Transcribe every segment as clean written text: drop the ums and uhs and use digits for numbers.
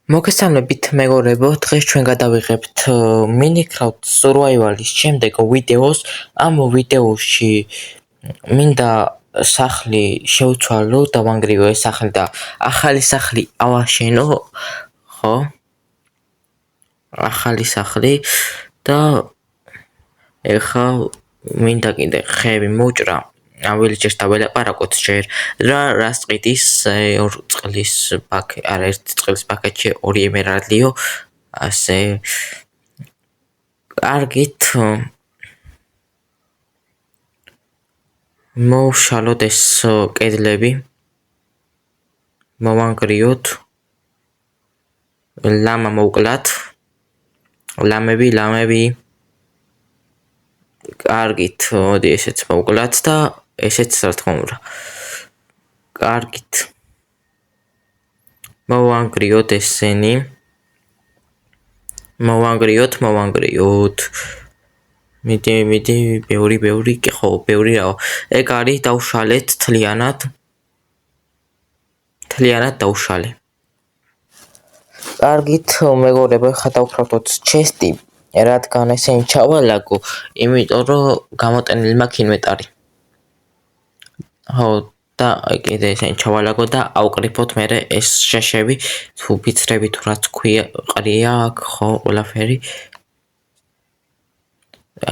მოგესალმებით მეგობრებო, დღეს ჩვენ გადავიღებთ Minecraft Survival-ის შემდეგ ვიდეოს. ამ ვიდეოში მინდა სახლი შევცვალო და ვანგრიო ეს სახლი და ახალი სახლი ავაშენო, ხო? ახალი სახლი და ეხა მინდა კიდე ხეები მოჭრა. ავილიჩეს და ველაპარაკოთ ჯერ რას ყიდის 2 წყლის პაკეტი, არა 1 წყლის პაკეტში 2 ემერალდიო, ასე კარგით მოვშალოთ ეს კედლები, მოვანგრიოთ, ლამა მოვკლათ, ლამები კარგით, მოდი ესეც მოვკლათ და ესეც რა თქმა უნდა. კარგით. მოვანგრიოთ ესენი. მოვანგრიოთ. მიდი, ბევრი, ხო, ბევრი რა. ეგ არის დავშალეთ თლიანად დავშალე. კარგით, მეგობრებო, ხა დავქროთ ჩესტი. რადგან ესენი ჩავალაგო, იმიტომ რომ გამოტენილი მაქვს ინვენტარი. ხო, და კიდე ესენი ჩავალაგო და ავკრიფოთ მერე ეს შეშები, თუ ფიცრები თუ რაც ყრია აქ, ხო, ყველაფერი.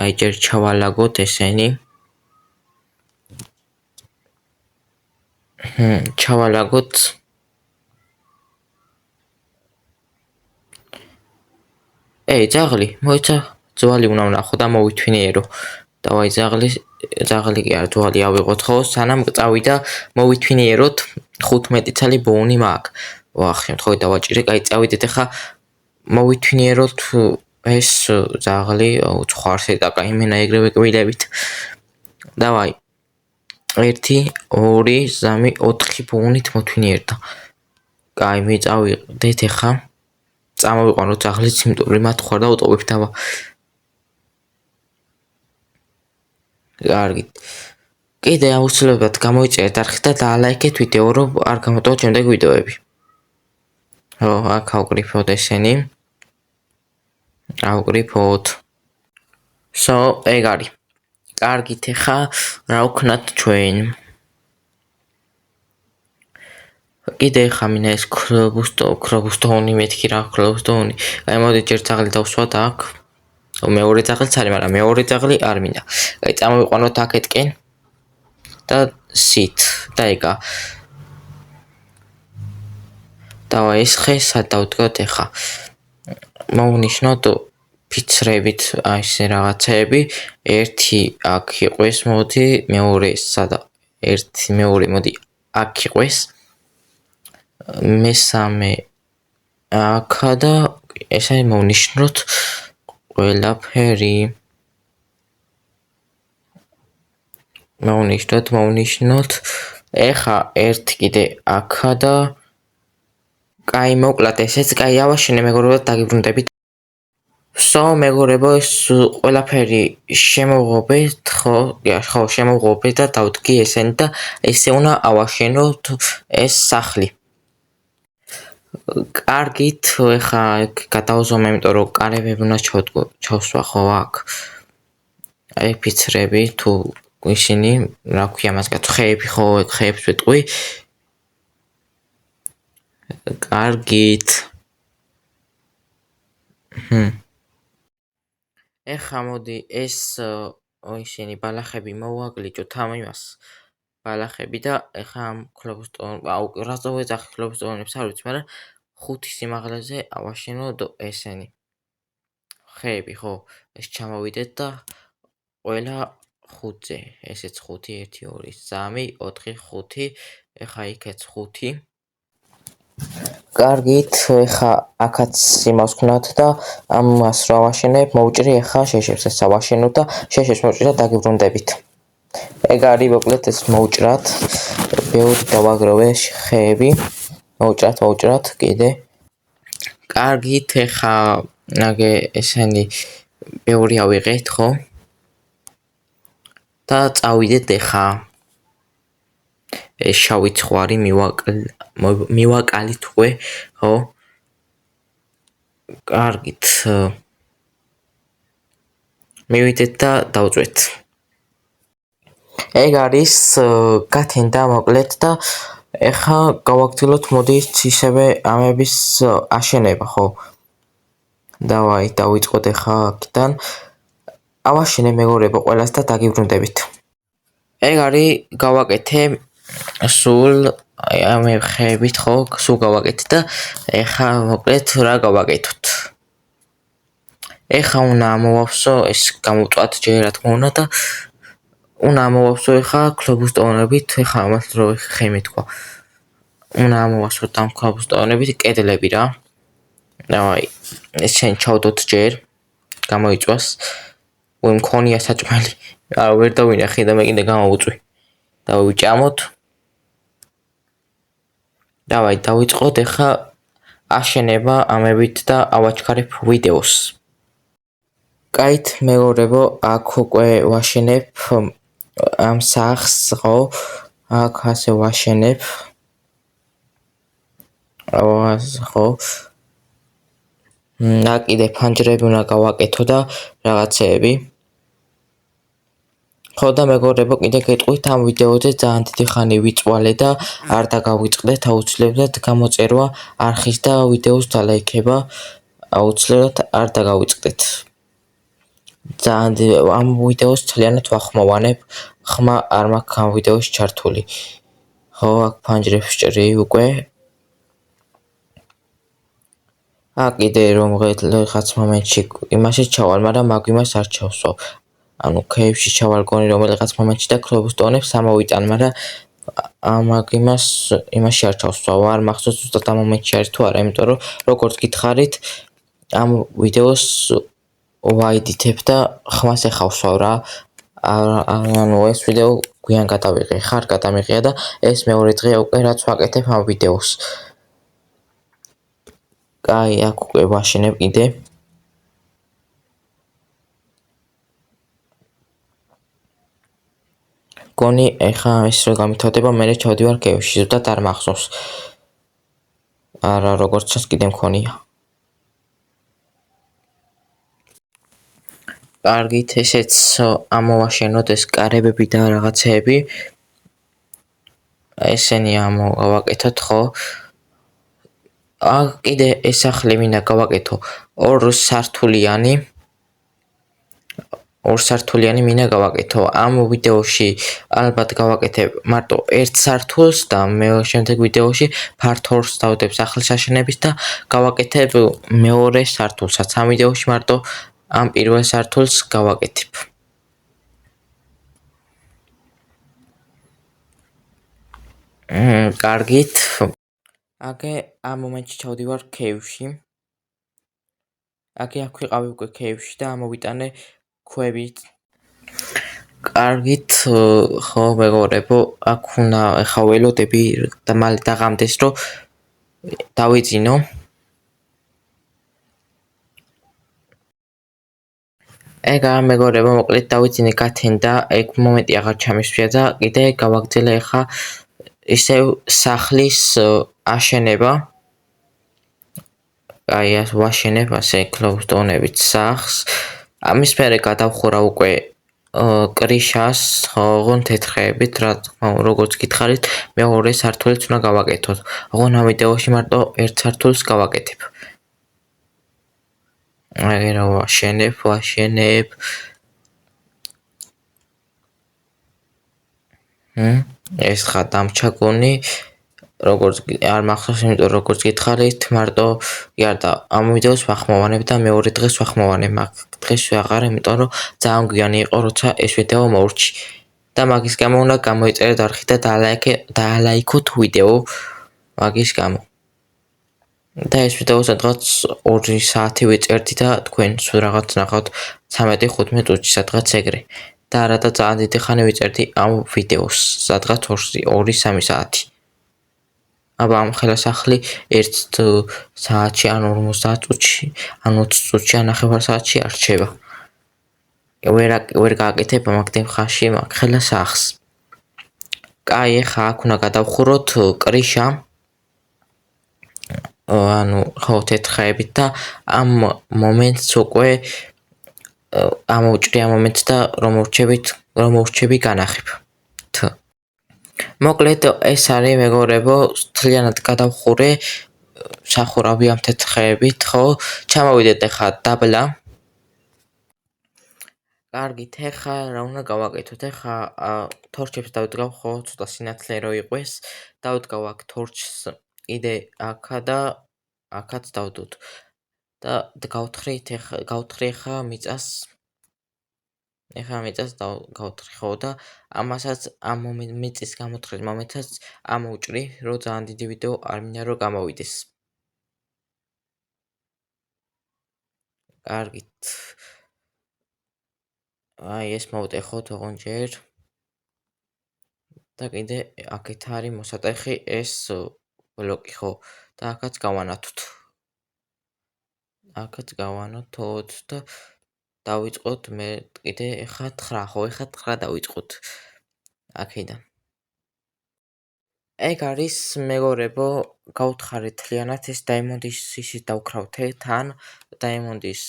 აი ჯერ ჩავალაგოთ ესენი. ჩავალაგოთ. ძაღლი, მოიცა, ძვალი უნდა ვნახო და მოვითვინიერო. დავაი ძაღლი კი არა, ძვალი ავიღოთ ხო, სანამ წავიდა მოვითვინიეროთ 15 წელი ბოუნი მაქვს. ვახ, შემთხვევით დავაჭირე, კაი წავიდეთ ახლა მოვითვინიეროთ ეს ძაღლი, ცხარს ეტაკა იმენა ეგრევე კბილებით. დავაი 1 2 3 4 ბოუნით მოთვინიერდა. კაი, მიწავიდეთ ახლა. წამოვიყვანოთ ძაღლიც, იმიტომ რომ მათ ხوار და უტოვებთ დავა. კარგი. კიდე აუცილებლად გამოიწერეთ არხი და დაალაიქეთ ვიდეო, რომ არ გამოტოვოთ შემდეგ ვიდეოები. ხო, აქ ავკრიფოთ ესენი. ავკრიფოთ. ეგ არის. კარგით, ახლა რა ვქნათ ჩვენ? კიდე ახლა მინდა ეს ქრობუსტონი მეთქი რა ქრობუსტონი. აი მოდი ჯერ ძაღლი დავსვათ აქ. მეორე ძაღლიც არის, მაგრამ მეორე ძაღლი არ მინდა. აი წამოვიყვანოთ აქეთკენ და სით და ეგა. დავა ეს ხე სად დავდგოთ ახლა? მოვნიშნოთ ფიცრებით აი ესე რაღაცეები. 1 აქ იყვეს, მოდი, მეორე სადა 1 მეორე მოდი აქ იყვეს. მესამე აქა და ესე მოვნიშნოთ ყველაფერი. მოვნიშნოთ. ეხა 1 კიდე აქა და კაი მოკლათ ესეც, კაი ავაშენე მეგობრებო, დაგიბრუნდებით. მეგობრებო, ეს ყველაფერი შემოვღობეთ, ხო, შემოვღობეთ და დავდგი ესენი და ესე უნდა ავაშენოთ ეს სახლი. კარგით, ეხა გადავზომე, იმიტომ რომ კარებები უნდა ჩავსვა ხო აქ. აი ფიცრები თუ ისინი, რა ქვია მას კაცო, ხეები ხო, ხეებს ვიტყვი. კარგით. ეხა მოდი ეს ისინი ბალახები მოვაგლიჯოთ ამ იმას. ბალახები და ეხა ამ ქლობუსტონ, რა წოვეძახი ქლობუსტონებს არ ვიცი, მაგრამ 5 სიმაღლეზე ავაშენოთ ესენი. ხეები ხო, ეს ჩამოვიდეთ და ყველა 5-ზე, ესეც 5, 1 2 3 4 5, ეხა იქაც 5. კარგით, ეხა აქაც იმას ვქნათ და ამას რა ვაშენებ, მოვჭრი ეხა შეშებს ეს ავაშენოთ და შეშებს მოვჭრი და დაგიბრუნდებით. ეგ არის მოკლედ ეს მოვჭრათ, ბევრი დავაგროვე ხეები, მოვჭრათ კიდე. კარგით, ეხა ნაგე ესენი ბევრი ავიღეთ, ხო? და წავიდეთ ეხა. ეს შავი ცხვარი მივაკალით უკვე, ხო? კარგით. მივიდეთ და დავწვეთ. ეგ არის გათენდა მოკლედ და ეხა გავაგრძელოთ მოდით ისევე ამების აშენება, ხო? დავაი დავიწყოთ ეხა აქედან. ავაშენე მეგობრებო ყველას და დაგიბრუნდებით. ეგ არის გავაკეთე სულ ამ ხეებით, ხო? სულ გავაკეთე და ეხა მოკლედ რა გავაკეთოთ. ეხა უნდა ამოვავსო ეს გამოვწვათ ჯერ რა თქმა უნდა და უნდა ამოვავსო ეხა ქლობუსტონებით, ეხა ამას რო ხემი თქვა. უნდა ამოვავსოთ ამ ქლობუსტონებით კედლები რა. დავაი ეს შენ ჩავდოთ ჯერ გამოიწვას. უი მქონია საჭმელი. არა ვერ დავინახე და მე კიდე გამოვუწვი. დავიჭამოთ. დავაი დავიწყოთ ეხა აშენება ამებით და ავაჩქარებ ვიდეოს. კაით მეგობრებო, აქ უკვე ვაშენებ ამ სახს, ხო? აქ ასე ვაშენებ. ხო? კიდე ფანჯრები უნდა გავაკეთო და რაღაცეები. ხო და მეგობრებო, კიდე გეტყვით ამ ვიდეოზე ძალიან დიდი ხანი ვიწვალე და არ დაგავიწყდეთ აუცილებლად გამოწერვა არხის და ვიდეოს დალაიქება აუცილებლად არ დაგავიწყდეთ. ძალიან ამ ვიდეოს ძალიანად ვახმოვანებ, ხმა არ მაქვს ამ ვიდეოს ჩართული. ხო, აქ ფანჯრებს ჭრი უკვე. კიდე რომ რაღაც მომენტში იმაში ჩავალ, მაგრამ მაგ იმას არ ჩავსვავ. ანუ ქეიფში ჩავალ გონი რომელიღაც მომენტში და ქლობუსტონებს ამოვიტან, მაგრამ მაგ იმაში არ ჩავსვავ. არ მახსოვს ზუსტად ამ მომენტში არის თუ არა, იმიტომ რომ როგორც გითხარით, ამ ვიდეოს ვაედიტებ და ხმას ეხავსვავ რა. ანუ ეს ვიდეო გვიან გადავიღე, ხარ გადამიღია და ეს მეორე დღეა უკვე რაც ვაკეთებ ამ ვიდეოს. კაი, აქ უკვე ვაშენებ კიდე. გონი ეხა ეს რო გამithოდება, მე ჩავდივარ კევში, ზუსტად არ მახსოვს. არა, როგორც ჩანს კიდე მქონია. კარგით, ესეც ამოვაშენოთ ეს კარებები და რაღაცეები. ესენი ამოვაკეთოთ, ხო? კიდე ეს სახლი მინდა გავაკეთო 2 სართულიანი მინდა გავაკეთო. ამ ვიდეოში ალბათ გავაკეთებ მარტო 1 სართულს და მე შემდეგ ვიდეოში part 2-ს დავდებ სახლის აშენების და გავაკეთებ მეორე სართულსაც. ამ ვიდეოში მარტო ამ პირველ სართულს გავაკეთებ. კარგით. აგე ამ მომენტში ჩავდივარ კეივში. აქ ვიყავი უკვე კეივში და ამოვიტანე ქვებით. კარგით, ხო მეგობრებო, აქ უნდა ეხა ველოდები და მალე დაღამდეს რომ დავიძინო. ეგ მეგობრებო, მოკლედ დავიძინე გათენდა, ეგ მომენტი აღარ ჩამისვია და კიდე გავაგრძელე ეხა ისევ სახლის აშენება. აი ეს ვაშენებ ასე ქლობუსტონებით სახს. ამის მერე გადავხურა უკვე კრიშას, ოღონ თეთრებით, როგორც გითხარით, მეორე სართულიც უნდა გავაკეთოთ. ოღონ ამ ვიდეოში მარტო 1 სართულს გავაკეთებ. აი რა ვაშენებ. ეს ხა დამჩაგონი. როგორც არ მახსოვს, იმიტომ როგორც გითხარით, მარტო იარდა ამ ვიდეოს ვახმოვანებ და მეორე დღეს ვახმოვანებ. მაგ დღეს ვეღარ, იმიტომ რომ ძალიან გვიანი იყო, როცა ეს ვიდეო მოურჩი. და მაგის გამო უნდა გამოიწერეთ არხი და დაალაიქოთ ვიდეო მაგის გამო. და ეს ვიდეო სადღაც 2 საათი ვიწერდი და თქვენ სულ რაღაც ნახავთ 13-15 წუთში სადღაც ეგრე. და არა და ძალიან დიდი ხანი ვიწერდი ამ ვიდეოს, სადღაც 2-3 საათი. აბა ამ ხელა სახლი 1 საათში ან 50 წუთში, ან 20 წუთში, ან ნახევარ საათში არ რჩება. ვერ გააკეთებ მაგდენ ხანში მაგ ხელა სახლს. კაი, ხა აქ უნდა გადავხუროთ კრიშა. ანუ ხო თეთრხეებით და ამ მომენტს უკვე ამოვჭრი ამ მომენტს და რომ ურჩები განახებ თ. მოკლედ ეს არის მეგობრებო, მთლიანად გადავხურე სახურავი ამ თეთრხეებით, ხო? ჩამოვიდეთ ახლა დაბლა. კარგით, ახლა რა უნდა გავაკეთოთ? ახლა თორჩებს დავდგავ, ხო, ცოტა სინათლე რო იყვეს. დავდგავ აქ თორჩს კიდე აქა და აქაც დავდოთ. და გავთხრი ახლა მიწას. ახლა მიწას გავთხრი, ხო და ამასაც ამ მიწის გამოთხრილ მომენტსაც ამოვჭრი, რომ ძალიან დიდი ვიდეო არ მინდა რომ გამოვიდეს. კარგით. აი ეს მოვტეხოთ ოღონდ და კიდე აქეთ არის მოსატეხი ეს ბლოკი, ხო? და აქაც გავანათოთ. და დავიწყოთ მე კიდე ახლა 9, ხო? ახლა 9 დავიწყოთ. აქედან. ეგ არის მეგობრებო, გავთხარეთ მთლიანად ეს დაიმონდის ისიც დავქრავთ თან, დაიმონდის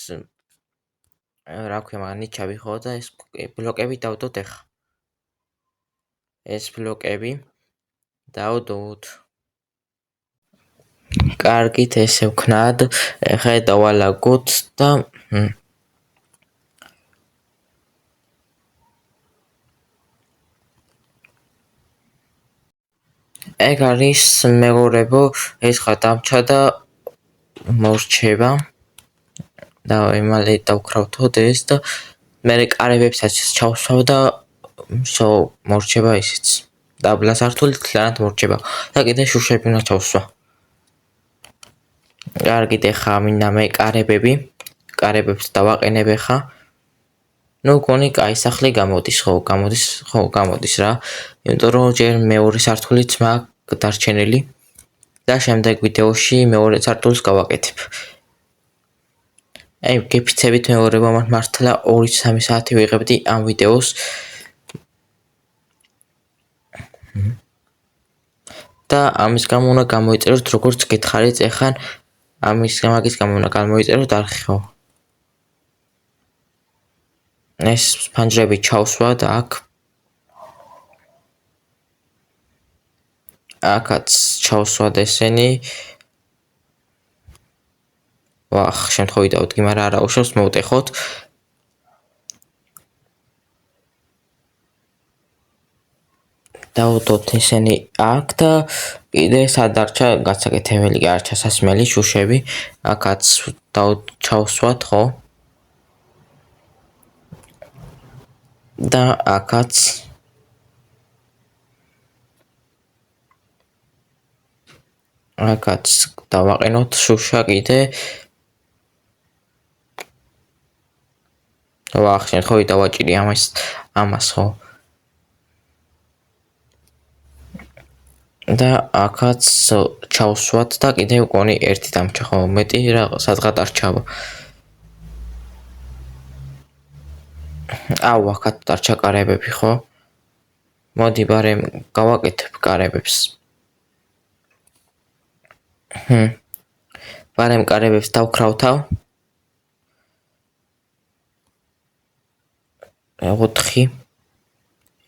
რა ქვია, მაგრამ ნიჩაბი, ხო და ეს ბლოკები დავდოთ ახლა. ეს ბლოკები დავდოთ. კარგით, ესე ვქნათ. ახლა დავალაგოთ და ეგ არის მეგობრებო, ეს ხა დამჩა და მორჩება. და იმალე დავქრავთო ეს და მე კარებებსაც ჩავსვავ და მორჩება ისიც. დაბლა სართული თლიანად მორჩება და კიდე შუშები უნდა ჩავსვა. კარგით, ახლა მინდა მე კარებებს დავაყენებ ახლა. ნუ გონი კაი სახლი გამოდის, ხო, გამოდის რა. იმიტომ რომ ჯერ მეორე სართულიც მაქვს დარჩენილი და შემდეგ ვიდეოში მეორე სართულს გავაკეთებ. აი, გეფიცებით მეგობრებო, მართლა 2-3 საათი ვიღებდი ამ ვიდეოს. და ამის გამო უნდა გამოიწეროთ როგორც გითხარით, ახლა ამის გამო უნდა გამოიწეროთ არხი, ხო? ეს ფანჯრები ჩავსვა და აქაც ჩავსვა და ესენი ვახ, შემთხვევით დავდგი, მაგრამ არა უშავს მოვტეხოთ. დავდოთ ესენი აქ და კიდე სადარჩა გასაკეთებელი არჩა სასმელი შუშები. აქაც ჩავსვათ, ხო? და აქაც დავაყენოთ შუშა კიდე. ვახ, შემთხვევით დავაჭირი ამას, ხო? და აქაც ჩავსვათ და კიდე უკონი ერთი დამჭა, ხო? მეტი რა სადღაც არ ჩავა. აუ, აქაც დარჩა კარებები, ხო? მოდი ბარემ გავაკეთებ კარებებს. ბარემ კარებებს დავქრავთავ. 4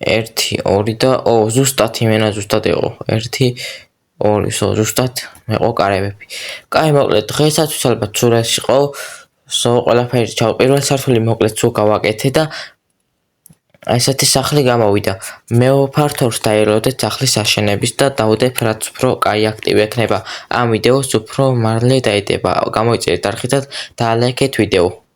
1 2 და ზუსტად იმენა ზუსტად იყო 1 2 ზუსტად მეყო კარებები. კაი, მოკლედ დღესაც ალბათ სურათი იყო. ყველაფერი პირველ სართული მოკლედ სულ გავაკეთე და ესეთი სახლი გამოვიდა. მე ფართობს დაელოდეთ სახლის აშენების და დავდებ რაც უფრო კაი აქტივი ექნება ამ ვიდეოს უფრო მარლე დაიდება. გამოიწერეთ არხით და ლაიქეთ ვიდეო.